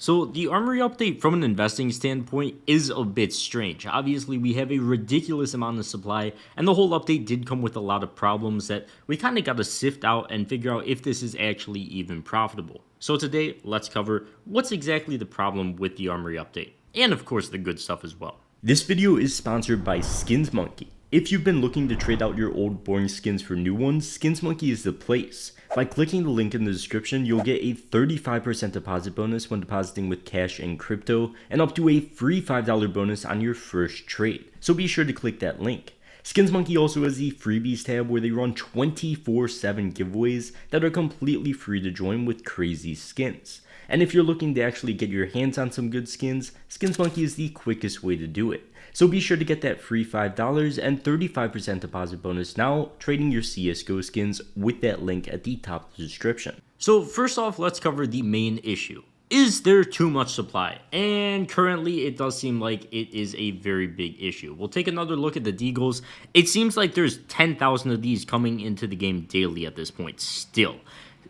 So the Armory update from an investing standpoint is a bit strange. Obviously, we have a ridiculous amount of supply, and the whole update did come with a lot of problems that we kind of got to sift out and figure out if this is actually even profitable. So today, let's cover what's exactly the problem with the Armory update, and of course the good stuff as well. This video is sponsored by SkinsMonkey. If you've been looking to trade out your old boring skins for new ones, SkinsMonkey is the place. By clicking the link in the description, you'll get a 35% deposit bonus when depositing with cash and crypto, and up to a free $5 bonus on your first trade. So be sure to click that link. SkinsMonkey also has the freebies tab where they run 24/7 giveaways that are completely free to join with crazy skins. And if you're looking to actually get your hands on some good skins, SkinsMonkey is the quickest way to do it. So be sure to get that free $5 and 35% deposit bonus now, trading your CSGO skins with that link at the top of the description. So first off, let's cover the main issue. Is there too much supply? And currently, it does seem like it is a very big issue. We'll take another look at the deagles. It seems like there's 10,000 of these coming into the game daily at this point still.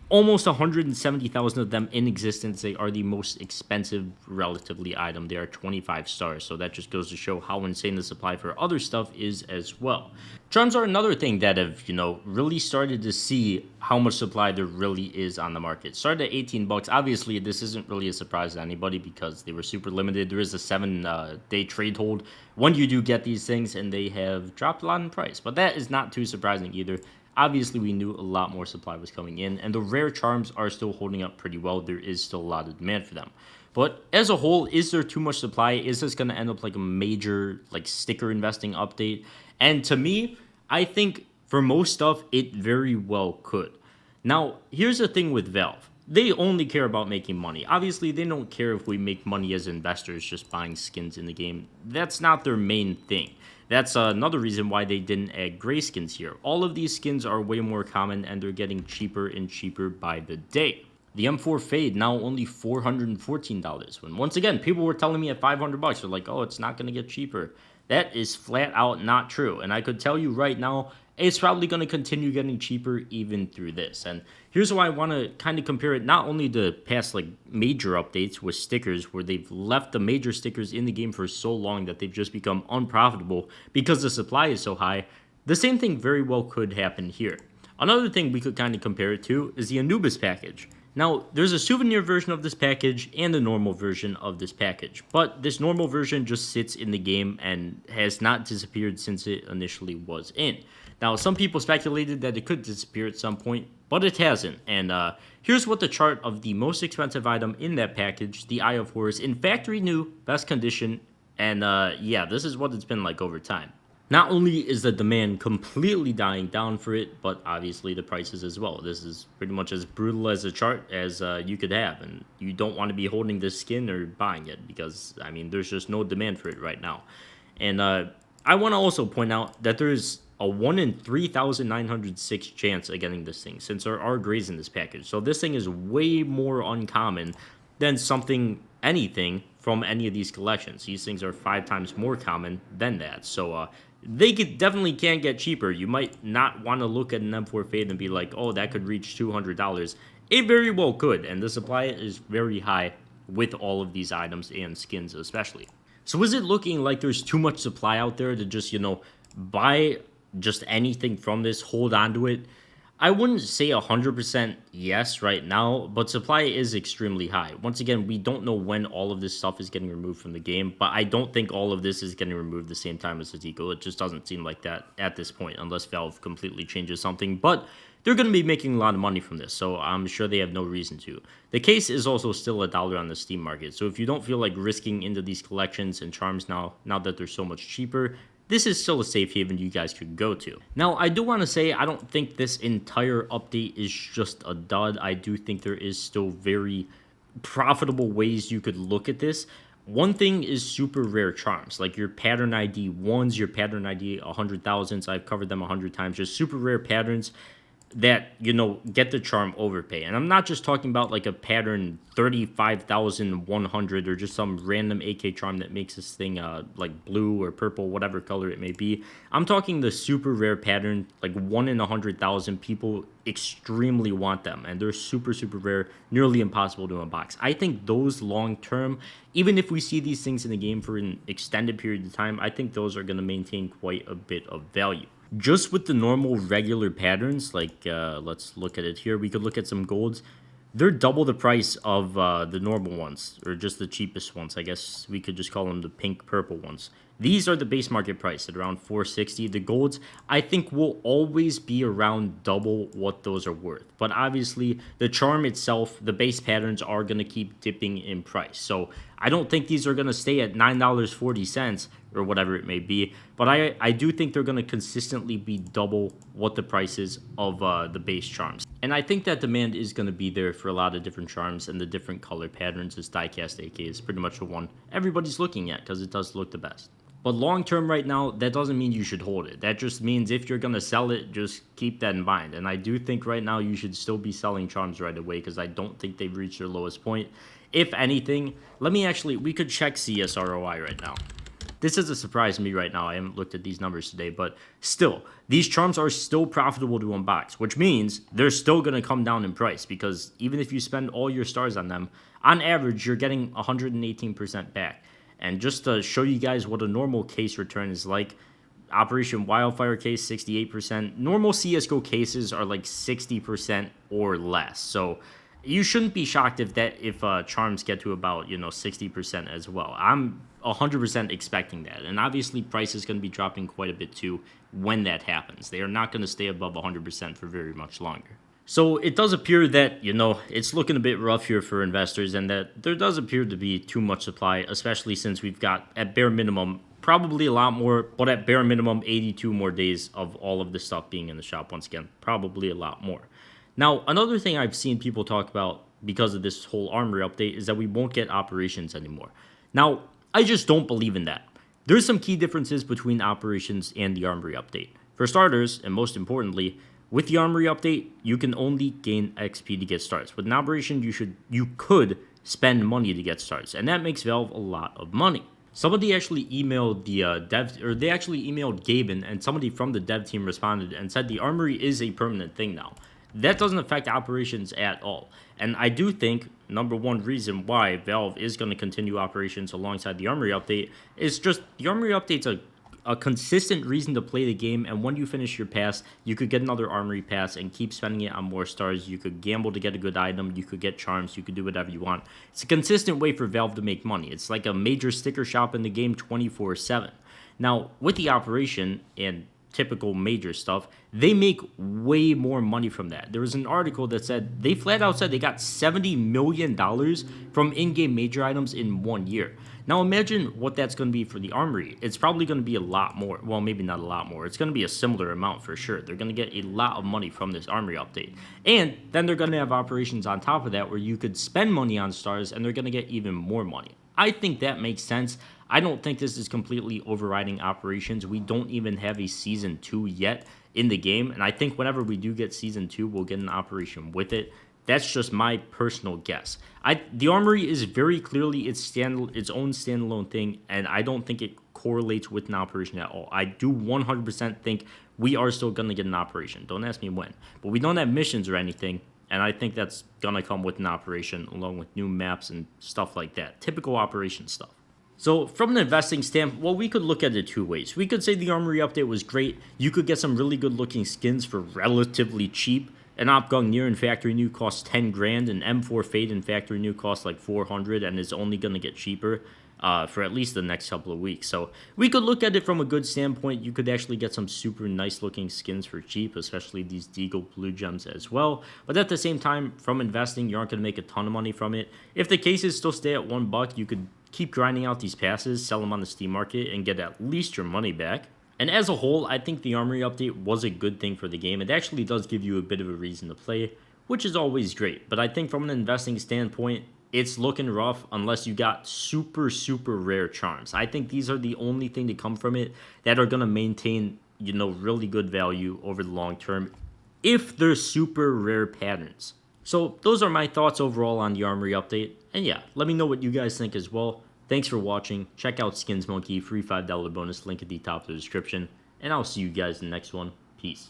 Almost 170,000 of them in existence. They are the most expensive relatively item. They are 25 stars, so that just goes to show how insane the supply for other stuff is as well. Charms are another thing that have, really started to see how much supply there really is on the market. Started at 18 bucks. Obviously, this isn't really a surprise to anybody because they were super limited. There is a 7-day trade hold when you do get these things, and they have dropped a lot in price. But that is not too surprising either. Obviously, we knew a lot more supply was coming in, and the rare charms are still holding up pretty well. There is still a lot of demand for them. But as a whole, is there too much supply? Is this going to end up like a major sticker investing update? And to me, I think for most stuff, it very well could. Now, here's the thing with Valve. They only care about making money. Obviously, they don't care if we make money as investors just buying skins in the game. That's not their main thing. That's another reason why they didn't add gray skins here. All of these skins are way more common, and they're getting cheaper and cheaper by the day. The M4 Fade now only $414, when once again, people were telling me at 500 bucks, they're like, oh, it's not going to get cheaper. That is flat out not true, and I could tell you right now, it's probably going to continue getting cheaper even through this. And here's why I want to kind of compare it not only to past major updates with stickers where they've left the major stickers in the game for so long that they've just become unprofitable because the supply is so high. The same thing very well could happen here. Another thing we could kind of compare it to is the Anubis package. Now, there's a souvenir version of this package and a normal version of this package, but this normal version just sits in the game and has not disappeared since it initially was in. Now, some people speculated that it could disappear at some point, but it hasn't. And here's what the chart of the most expensive item in that package, the Eye of Horus, in factory new, best condition, and yeah, this is what it's been like over time. Not only is the demand completely dying down for it, but obviously the prices as well. This is pretty much as brutal as a chart as you could have, and you don't want to be holding this skin or buying it because, I mean, there's just no demand for it right now. And I want to also point out that there's a 1 in 3,906 chance of getting this thing, since there are grays in this package. So this thing is way more uncommon than anything from any of these collections. These things are 5 times more common than that. So they definitely can get cheaper. You might not want to look at an M4 Fade and be like, oh, that could reach $200. It very well could, and the supply is very high with all of these items and skins especially. So is it looking like there's too much supply out there to just, buy just anything from this, hold on to it? I wouldn't say 100% yes right now, but supply is extremely high. Once again, we don't know when all of this stuff is getting removed from the game, but I don't think all of this is getting removed the same time as the deagle. It just doesn't seem like that at this point, unless Valve completely changes something. But they're going to be making a lot of money from this, so I'm sure they have no reason to. The case is also still $1 on the Steam market, so if you don't feel like risking into these collections and charms now that they're so much cheaper, this is still a safe haven you guys could go to. Now, I do want to say I don't think this entire update is just a dud. I do think there is still very profitable ways you could look at this. One thing is super rare charms, like your pattern ID 1s, your pattern ID 100,000s. I've covered them 100 times. Just super rare patterns. that, get the charm overpay. And I'm not just talking about like a pattern 35,100 or just some random AK charm that makes this thing like blue or purple, whatever color it may be. I'm talking the super rare pattern, like 1 in 100,000 people extremely want them, and they're super, super rare, nearly impossible to unbox. I think those long term, even if we see these things in the game for an extended period of time, I think those are going to maintain quite a bit of value. Just with the normal regular patterns, like let's look at it here. We could look at some golds. They're double the price of the normal ones, or just the cheapest ones. I guess we could just call them the pink purple ones. These are the base market price at around 460. The golds, I think, will always be around double what those are worth. But obviously, the charm itself, the base patterns are going to keep dipping in price. So I don't think these are going to stay at $9.40 or whatever it may be. But I do think they're going to consistently be double what the price is of the base charms. And I think that demand is going to be there for a lot of different charms and the different color patterns. This diecast AK is pretty much the one everybody's looking at because it does look the best. But long term right now, that doesn't mean you should hold it. That just means if you're going to sell it, just keep that in mind. And I do think right now you should still be selling charms right away because I don't think they've reached their lowest point. If anything, we could check CS ROI right now. This is a surprise to me right now. I haven't looked at these numbers today, but still, these charms are still profitable to unbox, which means they're still going to come down in price because even if you spend all your stars on them, on average, you're getting 118% back. And just to show you guys what a normal case return is like, Operation Wildfire case, 68%. Normal CSGO cases are like 60% or less. So you shouldn't be shocked if charms get to about, 60% as well. I'm 100% expecting that. And obviously, price is going to be dropping quite a bit too when that happens. They are not going to stay above 100% for very much longer. So it does appear that, it's looking a bit rough here for investors and that there does appear to be too much supply, especially since we've got, at bare minimum, probably a lot more, but at bare minimum, 82 more days of all of this stuff being in the shop. Once again, probably a lot more. Now, another thing I've seen people talk about because of this whole Armory update is that we won't get operations anymore. Now, I just don't believe in that. There's some key differences between operations and the Armory update. For starters, and most importantly, with the Armory update, you can only gain XP to get starts. With an operation, you could spend money to get starts, and that makes Valve a lot of money. Somebody actually emailed they actually emailed Gaben, and somebody from the dev team responded and said the Armory is a permanent thing now. That doesn't affect operations at all. And I do think, number one reason why Valve is going to continue operations alongside the Armory update is just the Armory update's a consistent reason to play the game, and when you finish your pass, you could get another Armory pass and keep spending it on more stars. You could gamble to get a good item, you could get charms, you could do whatever you want. It's a consistent way for Valve to make money. It's like a major sticker shop in the game 24/7. Now, with the operation and typical major stuff, they make way more money from that. There was an article that said they flat out said they got $70 million from in-game major items in 1 year. Now imagine what that's going to be for the Armory. It's probably going to be a lot more. Well, maybe not a lot more. It's going to be a similar amount for sure. They're going to get a lot of money from this Armory update. And then they're going to have operations on top of that where you could spend money on stars and they're going to get even more money. I think that makes sense. I don't think this is completely overriding operations. We don't even have a Season 2 yet in the game. And I think whenever we do get Season 2, we'll get an operation with it. That's just my personal guess. The Armory is very clearly its own standalone thing, and I don't think it correlates with an operation at all. I do 100% think we are still going to get an operation. Don't ask me when. But we don't have missions or anything, and I think that's going to come with an operation along with new maps and stuff like that. Typical operation stuff. So from an investing standpoint, well, we could look at it two ways. We could say the Armory update was great. You could get some really good looking skins for relatively cheap. An Op Gungnir in factory new costs 10 grand, an M4 Fade in factory new costs like 400 and is only going to get cheaper for at least the next couple of weeks. So we could look at it from a good standpoint. You could actually get some super nice looking skins for cheap, especially these Deagle blue gems as well. But at the same time, from investing, you aren't going to make a ton of money from it. If the cases still stay at $1, you could keep grinding out these passes, sell them on the Steam market, and get at least your money back. And as a whole, I think the Armory update was a good thing for the game. It actually does give you a bit of a reason to play, which is always great. But I think from an investing standpoint, it's looking rough unless you got super, super rare charms. I think these are the only thing to come from it that are going to maintain, really good value over the long term if they're super rare patterns. So those are my thoughts overall on the Armory update. And yeah, let me know what you guys think as well. Thanks for watching. Check out Skins Monkey, free $5 bonus, link at the top of the description. And I'll see you guys in the next one. Peace.